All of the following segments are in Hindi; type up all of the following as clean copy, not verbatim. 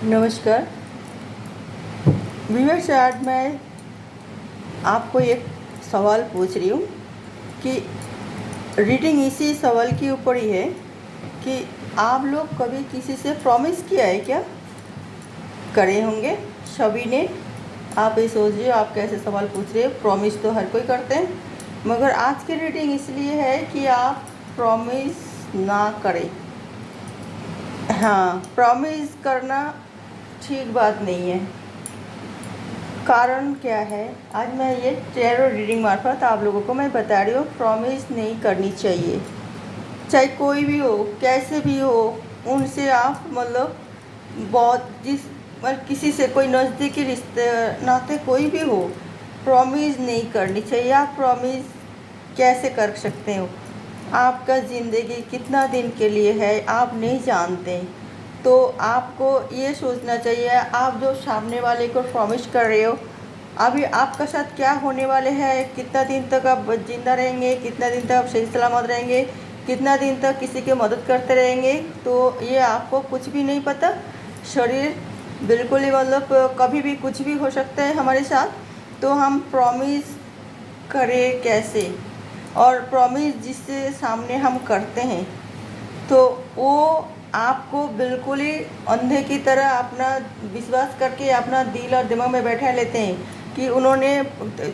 नमस्कार। व्यूअर्स, आज मैं आपको एक सवाल पूछ रही हूँ कि रीडिंग इसी सवाल के ऊपर ही है कि आप लोग कभी किसी से प्रॉमिस किया है क्या? करे होंगे सभी ने। आप ये सोचिए आप कैसे सवाल पूछ रहे हो। प्रॉमिस तो हर कोई करते हैं, मगर आज की रीडिंग इसलिए है कि आप प्रॉमिस ना करें। हाँ, प्रॉमिस करना ठीक बात नहीं है। कारण क्या है, आज मैं ये टैरो रीडिंग मार्फत आप लोगों को मैं बता रही हूँ, प्रॉमिस नहीं करनी चाहिए। चाहे कोई भी हो, कैसे भी हो, उनसे आप बहुत किसी से कोई नज़दीकी रिश्ते नाते कोई भी हो, प्रॉमिस नहीं करनी चाहिए। आप प्रॉमिस कैसे कर सकते हो? आपका ज़िंदगी कितना दिन के लिए है आप नहीं जानते, तो आपको ये सोचना चाहिए आप जो सामने वाले को प्रॉमिस कर रहे हो, अभी आपका साथ क्या होने वाले हैं, कितना दिन तक आप जिंदा रहेंगे, कितना दिन तक आप सही सलामत रहेंगे, कितना दिन तक किसी की मदद करते रहेंगे, तो ये आपको कुछ भी नहीं पता। शरीर बिल्कुल ही कभी भी कुछ भी हो सकता है हमारे साथ। तो हम प्रॉमिस करें कैसे? और प्रॉमिस जिससे सामने हम करते हैं तो वो आपको बिल्कुल ही अंधे की तरह अपना विश्वास करके अपना दिल और दिमाग में बैठा लेते हैं कि उन्होंने,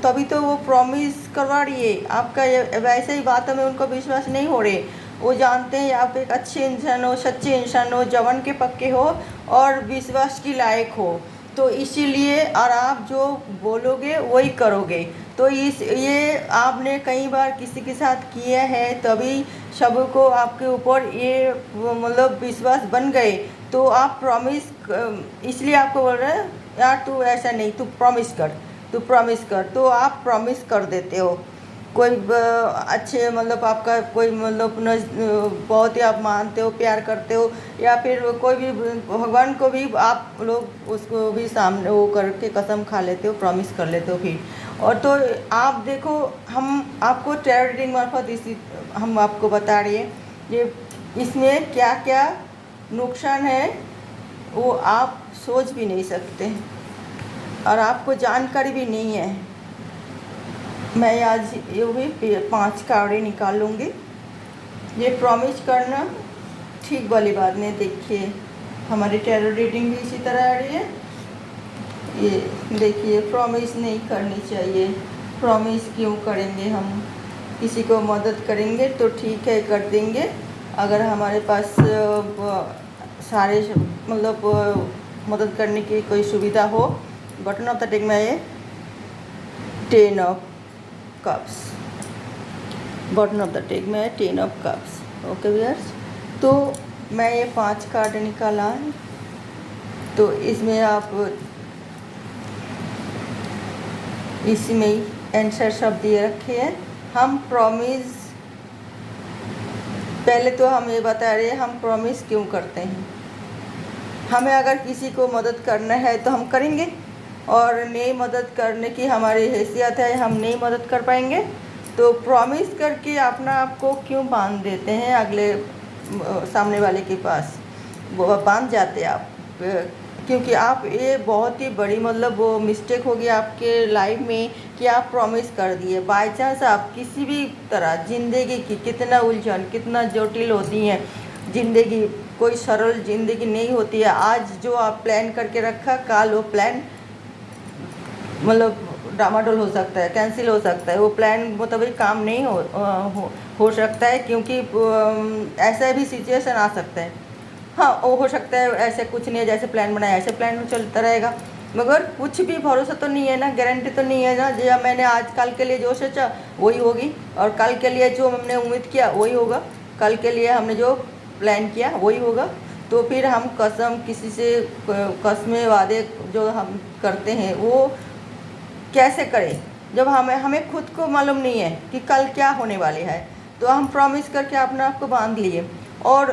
तभी तो वो प्रॉमिस करवा रही है आपका। वैसे ही बातों में उनको विश्वास नहीं हो रहे। वो जानते हैं आप एक अच्छे इंसान हो, सच्चे इंसान हो, जवान के पक्के हो और विश्वास की लायक हो, तो इसीलिए और आप जो बोलोगे वही करोगे। तो ये आपने कई बार किसी के साथ किया है, तभी सबको आपके ऊपर ये विश्वास बन गए। तो आप प्रॉमिस, इसलिए आपको बोल रहे हैं यार तू ऐसा नहीं, तू प्रॉमिस कर, तू प्रॉमिस कर, तो आप प्रॉमिस कर देते हो। कोई अच्छे आपका कोई बहुत ही आप मानते हो, प्यार करते हो, या फिर कोई भी भगवान को भी आप लोग उसको भी सामने वो करके कसम खा लेते हो, प्रॉमिस कर लेते हो फिर। और तो आप देखो, हम आपको टैरो रीडिंग मार्फत इसी हम आपको बता रही है ये इसमें क्या क्या नुकसान है, वो आप सोच भी नहीं सकते और आपको जानकारी भी नहीं है। मैं आज ये भी 5 कार्डें निकाल लूँगी। ये प्रॉमिस करना ठीक वाली बात नहीं। देखिए हमारी टैरो रीडिंग भी इसी तरह आ रही है। ये देखिए, प्रॉमिस नहीं करनी चाहिए। प्रॉमिस क्यों करेंगे? हम किसी को मदद करेंगे तो ठीक है, कर देंगे। अगर हमारे पास सारे मदद करने की कोई सुविधा हो। बटन ऑफ द डेक में ये 10 of cups, bottom of the deck में 10 ऑफ कप्स। ओके व्यूअर्स, तो मैं ये 5 कार्ड निकाला है। तो इसमें आप इसमें आंसर शब्द दिए रखे हैं। हम प्रॉमिस, पहले तो हम ये बता रहे हैं हम प्रॉमिस क्यों करते हैं। हमें अगर किसी को मदद करना है तो हम करेंगे, और नहीं मदद करने की हमारी हैसियत है, हम नहीं मदद कर पाएंगे, तो प्रॉमिस करके अपना आपको क्यों बांध देते हैं अगले सामने वाले के पास? वो बांध जाते आप, क्योंकि आप ये बहुत ही बड़ी वो मिस्टेक होगी आपके लाइफ में कि आप प्रॉमिस कर दिए। बाय चांस आप किसी भी तरह ज़िंदगी की कितना उलझन, कितना जटिल होती हैं ज़िंदगी, कोई सरल ज़िंदगी नहीं होती है। आज जो आप प्लान करके रखा, कल वो प्लान डामाडोल हो सकता है, कैंसिल हो सकता है, वो प्लान मुताबिक काम नहीं हो सकता है, क्योंकि ऐसा भी सिचुएशन आ सकता है। हाँ, वो हो सकता है ऐसे कुछ नहीं है, जैसे प्लान बनाया ऐसे प्लान चलता रहेगा, मगर कुछ भी भरोसा तो नहीं है ना, गारंटी तो नहीं है ना। जो मैंने आज कल के लिए जो सोचा वही होगी, और कल के लिए जो हमने उम्मीद किया वही होगा, कल के लिए हमने जो प्लान किया वही होगा। तो फिर हम किसी से कसमें वादे जो हम करते हैं वो कैसे करें जब हमें खुद को मालूम नहीं है कि कल क्या होने वाले है। तो हम प्रॉमिस करके अपने आप को बांध लिए, और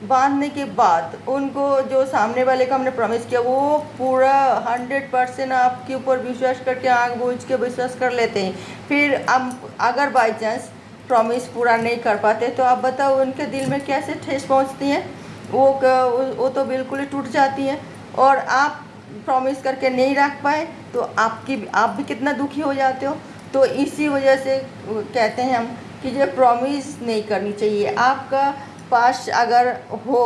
बांधने के बाद उनको, जो सामने वाले को हमने प्रॉमिस किया, वो पूरा 100% आपके ऊपर विश्वास करके आँख बूझ के विश्वास कर लेते हैं। फिर हम अगर बाई चांस प्रॉमिस पूरा नहीं कर पाते तो आप बताओ उनके दिल में कैसे ठेस पहुंचती है। वो तो बिल्कुल ही टूट जाती है। और आप प्रॉमिस करके नहीं रख पाए तो आप भी कितना दुखी हो जाते हो। तो इसी वजह से कहते हैं हम कि जो प्रॉमिस नहीं करनी चाहिए। आपका पास अगर हो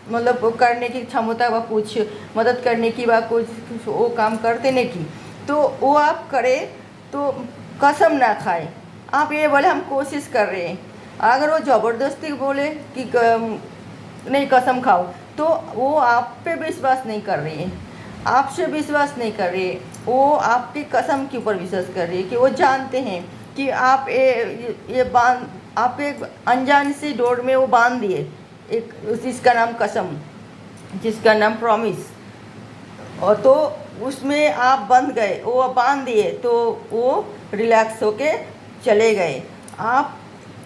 मतलब वो करने की क्षमता व कुछ मदद करने की व कुछ वो काम कर देने की, तो वो आप करें तो कसम ना खाए। आप ये बोले हम कोशिश कर रहे हैं, अगर वो ज़बरदस्ती बोले कि नहीं कसम खाओ, तो वो आप पे विश्वास नहीं कर रही है, आपसे विश्वास नहीं कर रही है, वो आपकी कसम के ऊपर विश्वास कर रही है कि वो जानते हैं कि आप ये बांध आप एक अनजान सी डोर में वो बांध दिए एक, जिसका नाम कसम, जिसका नाम प्रॉमिस, और तो उसमें आप बंध गए, वो बांध दिए, तो वो रिलैक्स होके चले गए। आप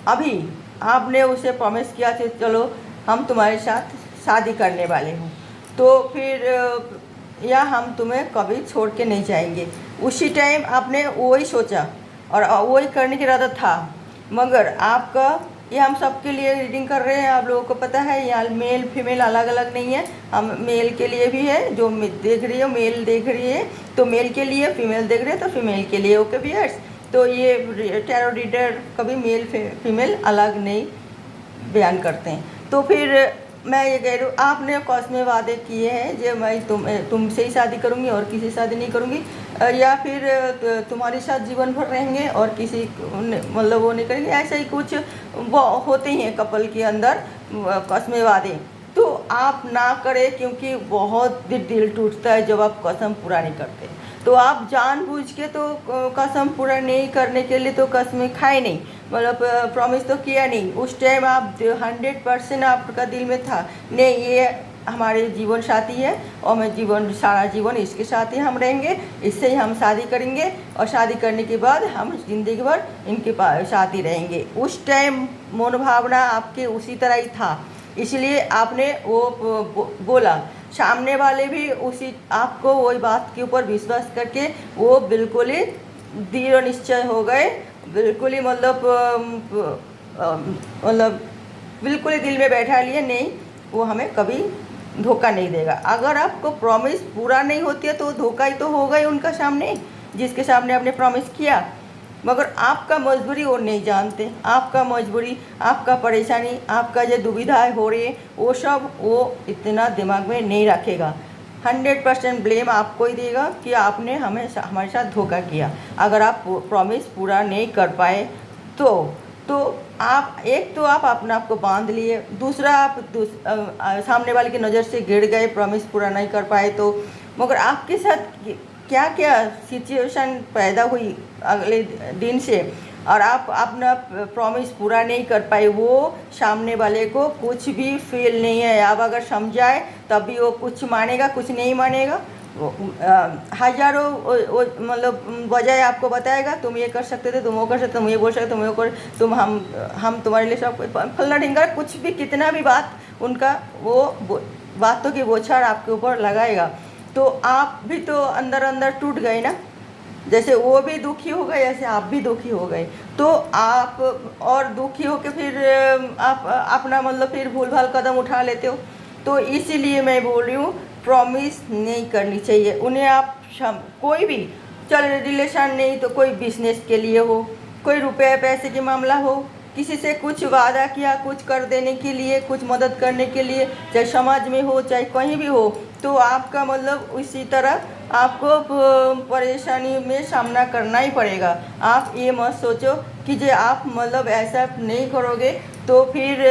अभी आपने उसे प्रॉमिस किया कि चलो हम तुम्हारे साथ शादी करने वाले हूँ, तो फिर या हम तुम्हें कभी छोड़ के नहीं जाएंगे। उसी टाइम आपने वही सोचा और वही करने की इरादा था, मगर आपका ये हम सबके लिए रीडिंग कर रहे हैं। आप लोगों को पता है यहाँ मेल फीमेल अलग अलग नहीं है, हम मेल के लिए भी है, जो देख रही है मेल देख रही है तो मेल के लिए, फीमेल देख रही है तो फीमेल के लिए। ओके व्यूअर्स, तो ये टैरो रीडर कभी मेल फीमेल अलग नहीं बयान करते हैं। तो फिर मैं ये कह रही हूँ, आपने कौस में वादे किए हैं जो मैं तुमसे ही शादी करूँगी और किसी से शादी नहीं करूँगी, या फिर तुम्हारे साथ जीवन भर रहेंगे और किसी मतलब वो नहीं करेंगे, ऐसा ही कुछ वो होते ही हैं कपल के अंदर कसमें वादे। तो आप ना करें, क्योंकि बहुत दिल टूटता है जब आप कसम पूरा नहीं करते। तो आप जानबूझ के तो कसम पूरा नहीं करने के लिए तो कसमें खाए नहीं, मतलब प्रॉमिस तो किया नहीं। उस टाइम आप 100% आपका दिल में था नहीं ये हमारे जीवन साथी है और मैं जीवन सारा जीवन इसके साथ ही हम रहेंगे, इससे ही हम शादी करेंगे और शादी करने के बाद हम जिंदगी भर इनके साथ ही रहेंगे। उस टाइम मनोभावना आपके उसी तरह ही था, इसलिए आपने वो बोला। सामने वाले भी उसी आपको वही बात के ऊपर विश्वास करके वो बिल्कुल ही दृढ़ निश्चय हो गए, बिल्कुल ही मतलब बिल्कुल ही दिल में बैठा लिए नहीं वो हमें कभी धोखा नहीं देगा। अगर आपको प्रॉमिस पूरा नहीं होती है तो धोखा ही तो होगा ही उनका सामने, जिसके सामने आपने प्रॉमिस किया। मगर आपका मजबूरी वो नहीं जानते, आपका मजबूरी, आपका परेशानी, आपका जो दुविधाएं हो रही है वो सब वो इतना दिमाग में नहीं रखेगा। 100% ब्लेम आपको ही देगा कि आपने हमारे साथ धोखा किया। अगर आप प्रॉमिस पूरा नहीं कर पाए तो आप एक तो आप अपने आप को बांध लिए, दूसरा आप सामने वाले की नज़र से गिर गए, प्रॉमिस पूरा नहीं कर पाए तो। मगर आपके साथ क्या क्या सिचुएशन पैदा हुई अगले दिन से, और आप अपना प्रॉमिस पूरा नहीं कर पाए, वो सामने वाले को कुछ भी फील नहीं है। आप अगर समझाए तभी वो कुछ मानेगा, कुछ नहीं मानेगा। हजारों मतलब वजह आपको बताएगा, तुम ये कर सकते थे, तुम वो कर सकते, तुम ये बोल सकते, तुम ये कर, तुम हम तुम्हारे लिए सब फलना ढिंगा, कुछ भी कितना भी बात उनका वो बातों की बौछार आपके ऊपर लगाएगा। तो आप भी तो अंदर अंदर टूट गए ना, जैसे वो भी दुखी हो गए ऐसे आप भी दुखी हो गए। तो आप और दुखी हो के फिर आप अपना मतलब फिर भूल भाल कदम उठा लेते हो। तो इसीलिए मैं बोल रही हूँ प्रॉमिस नहीं करनी चाहिए उन्हें। आप कोई भी चल रिलेशन नहीं तो कोई बिजनेस के लिए हो, कोई रुपये पैसे के मामला हो, किसी से कुछ वादा किया कुछ कर देने के लिए, कुछ मदद करने के लिए, चाहे समाज में हो चाहे कहीं भी हो, तो आपका मतलब इसी तरह आपको परेशानी में सामना करना ही पड़ेगा। आप ये मत सोचो कि जो आप मतलब ऐसा नहीं करोगे तो फिर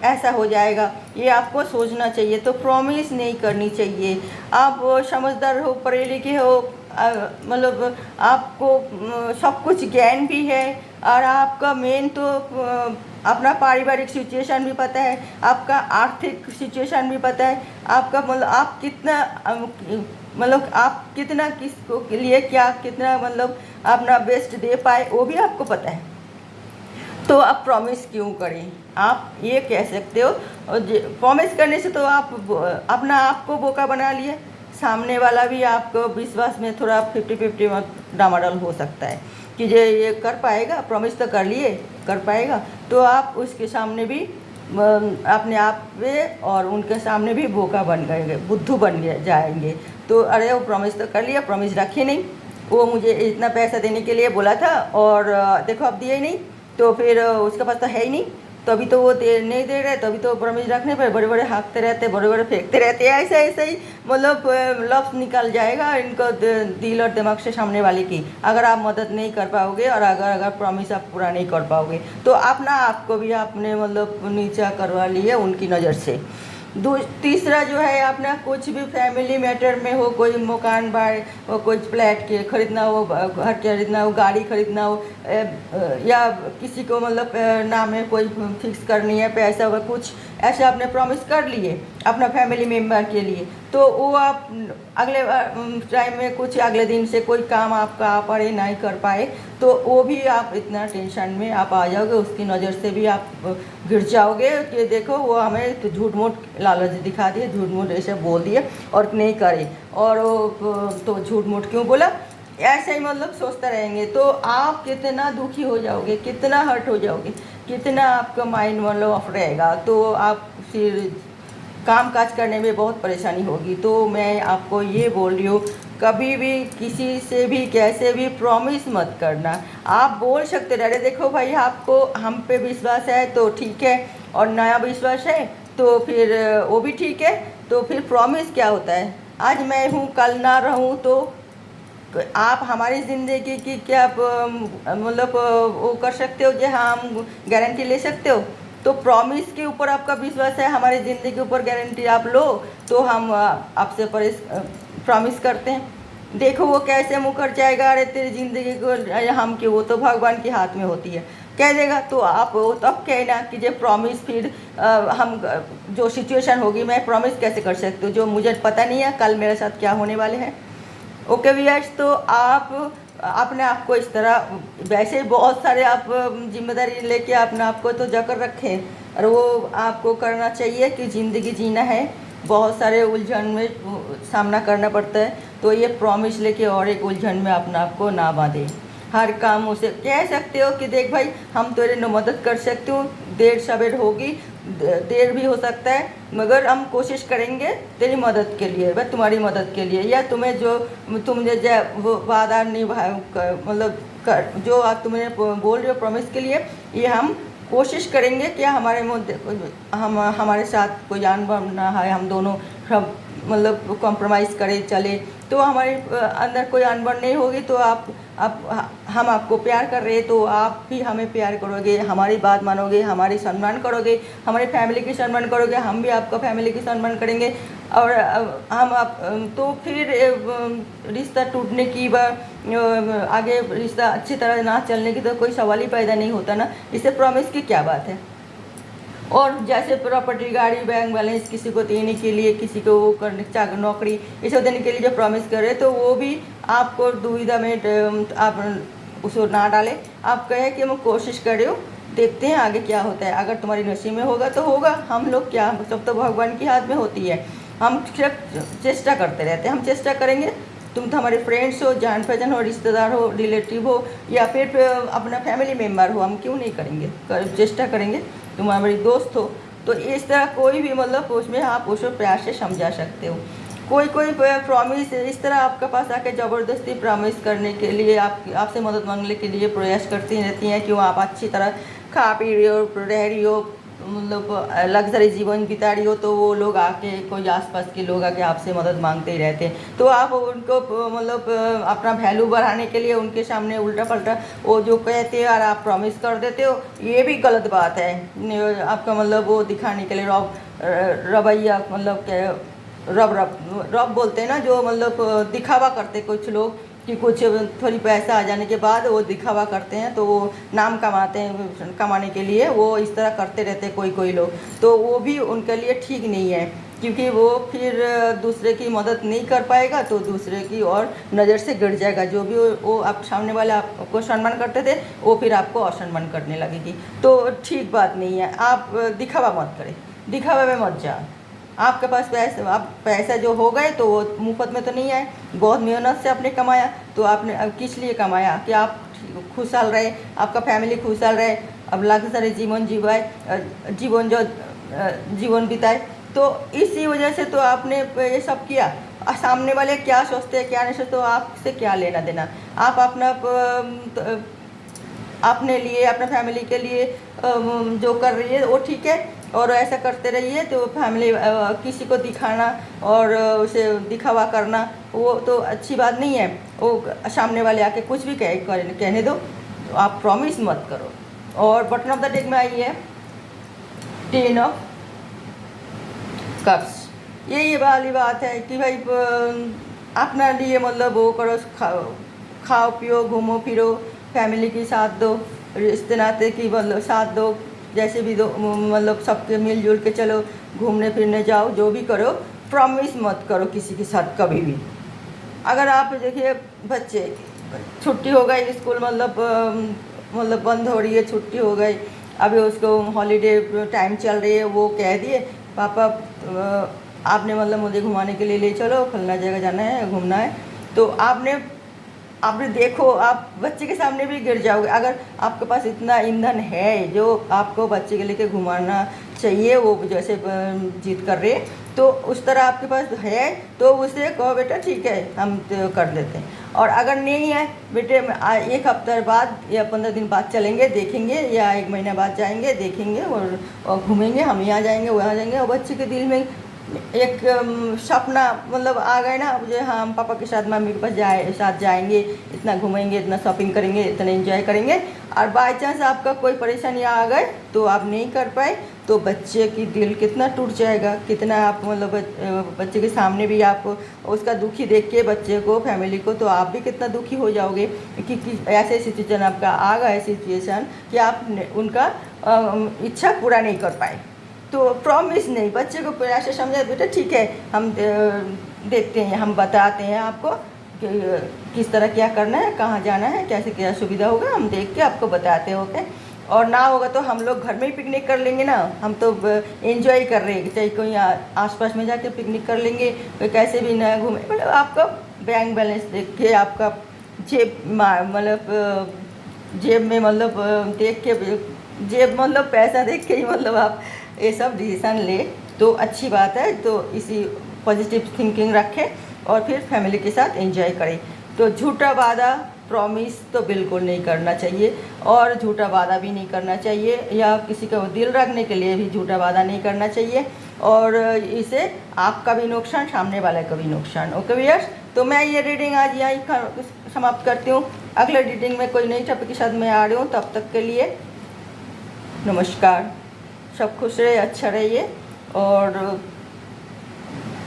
ऐसा हो जाएगा, ये आपको सोचना चाहिए। तो प्रॉमिस नहीं करनी चाहिए। आप समझदार हो, पढ़े लिखे हो, मतलब आपको सब कुछ ज्ञान भी है, और आपका मेन तो अपना पारिवारिक सिचुएशन भी पता है, आपका आर्थिक सिचुएशन भी पता है, आपका मतलब आप कितना मतलब आप कितना किसको के लिए क्या कितना मतलब अपना बेस्ट दे पाए वो भी आपको पता है। तो आप प्रॉमिस क्यों करें? आप ये कह सकते हो, और प्रॉमिस करने से तो आप अपना आप को बोका बना लिए, सामने वाला भी आपको विश्वास में थोड़ा 50-50 डामाडोल हो सकता है कि ये कर पाएगा, प्रॉमिस तो कर लिए कर पाएगा, तो आप उसके सामने भी अपने आप पे और उनके सामने भी बोका बन गए, बुद्धू बन गए जाएंगे। तो अरे वो प्रॉमिस तो कर लिया, प्रॉमिस रखे नहीं। वो मुझे इतना पैसा देने के लिए बोला था और देखो अब दिया ही नहीं, तो फिर उसके पास तो है ही नहीं, तो अभी तो वो नहीं दे रहे, तो अभी तो प्रॉमिस रखने पर बड़े बड़े हाँकते रहते, बड़े बड़े फेंकते रहते हैं, ऐसे ऐसे ही मतलब लफ्ज़ निकल जाएगा इनको दिल और दिमाग से सामने वाले की, अगर आप मदद नहीं कर पाओगे और अगर अगर प्रॉमिस आप पूरा नहीं कर पाओगे तो अपना आपको भी आपने मतलब नीचा करवा लिया उनकी नज़र से। तीसरा जो है अपना कुछ भी फैमिली मैटर में हो, कोई मकान बाय हो, कोई फ्लैट के खरीदना हो, घर खरीदना हो, गाड़ी खरीदना हो, या किसी को मतलब नाम है कोई फिक्स करनी है पैसा हो, कुछ ऐसे आपने प्रॉमिस कर लिए अपना फैमिली मेम्बर के लिए, तो वो आप अगले टाइम में कुछ अगले दिन से कोई काम आपका आ पड़े नहीं कर पाए तो वो भी आप इतना टेंशन में आप आ जाओगे, उसकी नज़र से भी आप गिर जाओगे कि देखो वो हमें तो झूठ मूठ लालच दिखा दिए, झूठ मूठ ऐसे बोल दिए और नहीं करे, और वो तो झूठ मूठ क्यों बोला, ऐसे ही मतलब सोचते रहेंगे तो आप कितना दुखी हो जाओगे, कितना हर्ट हो जाओगे, कितना आपका माइंड मतलब ऑफ रहेगा, तो आप फिर काम काज करने में बहुत परेशानी होगी। तो मैं आपको ये बोल रही हूँ कभी भी किसी से भी कैसे भी प्रॉमिस मत करना। आप बोल सकते रहे देखो भाई आपको हम पे विश्वास है तो ठीक है, और नया विश्वास है तो फिर वो भी ठीक है, तो फिर प्रॉमिस क्या होता है, आज मैं हूँ कल ना रहूँ, तो आप हमारी ज़िंदगी की क्या मतलब वो कर सकते हो जो हाँ हम गारंटी ले सकते हो, तो प्रॉमिस के ऊपर आपका विश्वास है, हमारी ज़िंदगी के ऊपर गारंटी आप लो, तो हम आपसे प्रॉमिस करते हैं। देखो वो कैसे मुकर जाएगा, अरे तेरी ज़िंदगी को हम क्यों, वो तो भगवान के हाथ में होती है, कह देगा, तो आप वो तब कहना कि जो प्रॉमिस फिर हम जो सिचुएशन होगी मैं प्रॉमिस कैसे कर सकती हूँ जो मुझे पता नहीं है कल मेरे साथ क्या होने वाले हैं। ओके व्यूअर्स, तो आप अपने आप को इस तरह, वैसे बहुत सारे आप जिम्मेदारी लेके अपने आप को तो जकड़ रखें और वो आपको करना चाहिए कि ज़िंदगी जीना है, बहुत सारे उलझन में सामना करना पड़ता है, तो ये प्रॉमिस लेके और एक उलझन में अपने आप को ना बांधे। हर काम उसे कह सकते हो कि देख भाई हम तेरे न मदद कर सकते हो, देर सवेर होगी, देर भी हो सकता है, मगर हम कोशिश करेंगे तेरी मदद के लिए, बस तुम्हारी मदद के लिए, या तुम्हें जो तुमने वो वादा निभा मतलब जो आज तुम्हें बोल रहे हो प्रॉमिस के लिए, ये हम कोशिश करेंगे कि हमारे हमारे साथ कोई अनबन ना है, हम दोनों सब मतलब कॉम्प्रोमाइज़ करे चले, तो हमारे अंदर कोई अनबन नहीं होगी, तो आप हम आपको प्यार कर रहे हैं तो आप भी हमें प्यार करोगे, हमारी बात मानोगे, हमारी सम्मान करोगे, हमारी फैमिली की सम्मान करोगे, हम भी आपका फैमिली की सम्मान करेंगे, और हम आप तो फिर रिश्ता टूटने की आगे रिश्ता अच्छी तरह ना चलने की तो कोई सवाल ही पैदा नहीं होता ना, इससे प्रॉमिस की क्या बात है। और जैसे प्रॉपर्टी, गाड़ी, बैंक बैलेंस किसी को देने के लिए, किसी को वो करने नौकरी ये सब देने के लिए जो प्रॉमिस कर रहे हैं, तो वो भी आपको दुविधा में आप उसको ना डालें, आप कहें कि मैं कोशिश कर रही हूँ, देखते हैं आगे क्या होता है, अगर तुम्हारी नसीब में होगा तो होगा, हम लोग क्या, सब तो भगवान के हाथ में होती है, हम सिर्फ चेष्टा करते रहते हैं, हम चेष्टा करेंगे, तुम तो हमारे फ्रेंड्स हो, जान पहचान हो, रिश्तेदार हो, रिलेटिव हो, या फिर अपना फैमिली मेम्बर हो, हम क्यों नहीं करेंगे, चेष्टा करेंगे, तुम हमारी दोस्त हो, तो इस तरह कोई भी मतलब उसमें आप उसको प्यार से समझा सकते हो। कोई प्रॉमिस इस तरह आपके पास आके ज़बरदस्ती प्रॉमिस करने के लिए आपसे मदद मांगने के लिए प्रयास करती रहती हैं कि वो आप अच्छी तरह खा पी रही हो, रह रही हो, मतलब लग्जरी जीवन बिता रही हो, तो वो लोग आके कोई आसपास के लोग आके आपसे मदद मांगते ही रहते हैं, तो आप उनको मतलब अपना वैल्यू बढ़ाने के लिए उनके सामने उल्टा पल्टा वो जो कहते हैं और आप प्रॉमिस कर देते हो, ये भी गलत बात है। आपका मतलब वो दिखाने के लिए रवैया मतलब रब बोलते हैं ना, जो मतलब दिखावा करते कुछ लोग कि कुछ थोड़ी पैसा आ जाने के बाद वो दिखावा करते हैं, तो वो नाम कमाते हैं, कमाने के लिए वो इस तरह करते रहते हैं कोई लोग, तो वो भी उनके लिए ठीक नहीं है, क्योंकि वो फिर दूसरे की मदद नहीं कर पाएगा तो दूसरे की और नज़र से गिर जाएगा, जो भी वो आप सामने वाले आपको सम्मान करते थे वो फिर आपको असम्मान करने लगेगी, तो ठीक बात नहीं है। आप दिखावा मत करें, दिखावे में मत जाओ, आपके पास पैसा जो हो गए तो वो मुफ्त में तो नहीं आए, बहुत मेहनत से आपने कमाया, तो आपने किस लिए कमाया कि आप खुशहाल रहे, आपका फैमिली खुशहाल रहे, अब लग्जरी जीवन बिताए। तो इसी वजह से तो आपने ये सब किया। सामने वाले क्या सोचते हैं क्या नहीं सोचते, तो आपसे क्या लेना देना। आप अपना अपने लिए अपना फैमिली के लिए जो कर रही है वो ठीक है, और ऐसा करते रहिए। तो फैमिली किसी को दिखाना और उसे दिखावा करना वो तो अच्छी बात नहीं है। वो सामने वाले आके कुछ भी कहने दो, तो आप प्रॉमिस मत करो। और बटन ऑफ द डेक में आई है 10 ऑफ कप्स। ये वाली बात है कि भाई अपना लिए मतलब वो करो, खाओ पियो घूमो फिरो, फैमिली के साथ दो, रिश्ते नाते की मतलब साथ दो, जैसे भी दो मतलब सबके मिलजुल के चलो, घूमने फिरने जाओ, जो भी करो प्रॉमिस मत करो किसी के साथ कभी भी। अगर आप देखिए बच्चे छुट्टी हो गई स्कूल मतलब बंद हो रही है, छुट्टी हो गई, अभी उसको हॉलीडे टाइम चल रही है, वो कह दिए पापा आपने मतलब मुझे घुमाने के लिए ले चलो, फलना जगह जाना है, घूमना है। तो आपने देखो आप बच्चे के सामने भी गिर जाओगे। अगर आपके पास इतना ईंधन है जो आपको बच्चे के लेके घुमाना चाहिए, वो जैसे जिद कर रहे, तो उस तरह आपके पास है तो उसे कहो बेटा ठीक है हम तो कर देते हैं। और अगर नहीं है बेटे, एक हफ्ते बाद या 15 दिन बाद चलेंगे देखेंगे, या 1 महीना बाद जाएंगे देखेंगे और घूमेंगे, हम यहाँ जाएंगे वहाँ जाएंगे। और बच्चे के दिल में एक सपना मतलब आ गए ना मुझे, हाँ हम पापा के साथ मम्मी के पास साथ जाएंगे, इतना घूमेंगे, इतना शॉपिंग करेंगे, इतना एंजॉय करेंगे। और बाई चांस आपका कोई परेशानी आ गए तो आप नहीं कर पाए, तो बच्चे की दिल कितना टूट जाएगा, कितना आप मतलब बच्चे के सामने भी आप उसका दुखी देख के बच्चे को फैमिली को, तो आप भी कितना दुखी हो जाओगे कि ऐसे सिचुएशन आपका आ गए सिचुएशन कि आप उनका इच्छा पूरा नहीं कर पाए। तो प्रॉमिस नहीं, बच्चे को ऐसे समझाए बेटा ठीक है हम देखते हैं, हम बताते हैं आपको कि किस तरह क्या करना है, कहाँ जाना है, कैसे क्या सुविधा होगा, हम देख के आपको बताते हैं ओके। और ना होगा तो हम लोग घर में ही पिकनिक कर लेंगे ना, हम तो एंजॉय कर रहे हैं, चाहे कोई आसपास में जाके पिकनिक कर लेंगे, कैसे भी ना घूमे। मतलब आपका बैंक बैलेंस देख के, आपका जेब मतलब जेब में मतलब देख के, जेब मतलब पैसा देख के ही मतलब आप ये सब डिसीज़न ले तो अच्छी बात है। तो इसी पॉजिटिव थिंकिंग रखें और फिर फैमिली के साथ एंजॉय करें। तो झूठा वादा प्रॉमिस तो बिल्कुल नहीं करना चाहिए, और झूठा वादा भी नहीं करना चाहिए, या किसी का दिल रखने के लिए भी झूठा वादा नहीं करना चाहिए, और इसे आपका भी नुकसान, सामने वाले का भी नुकसान। ओके व्यूअर्स, तो मैं ये रीडिंग आज यहीं समाप्त करती हूँ। अगले रीडिंग में कोई नई टॉपिक के साथ मैं आ रही हूँ, तब तक के लिए नमस्कार। सब खुश रहे, अच्छा रहिए, और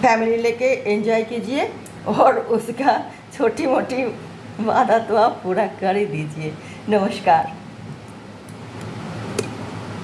फैमिली लेके एंजॉय कीजिए, और उसका छोटी मोटी वादा तो आप पूरा कर ही दीजिए। नमस्कार।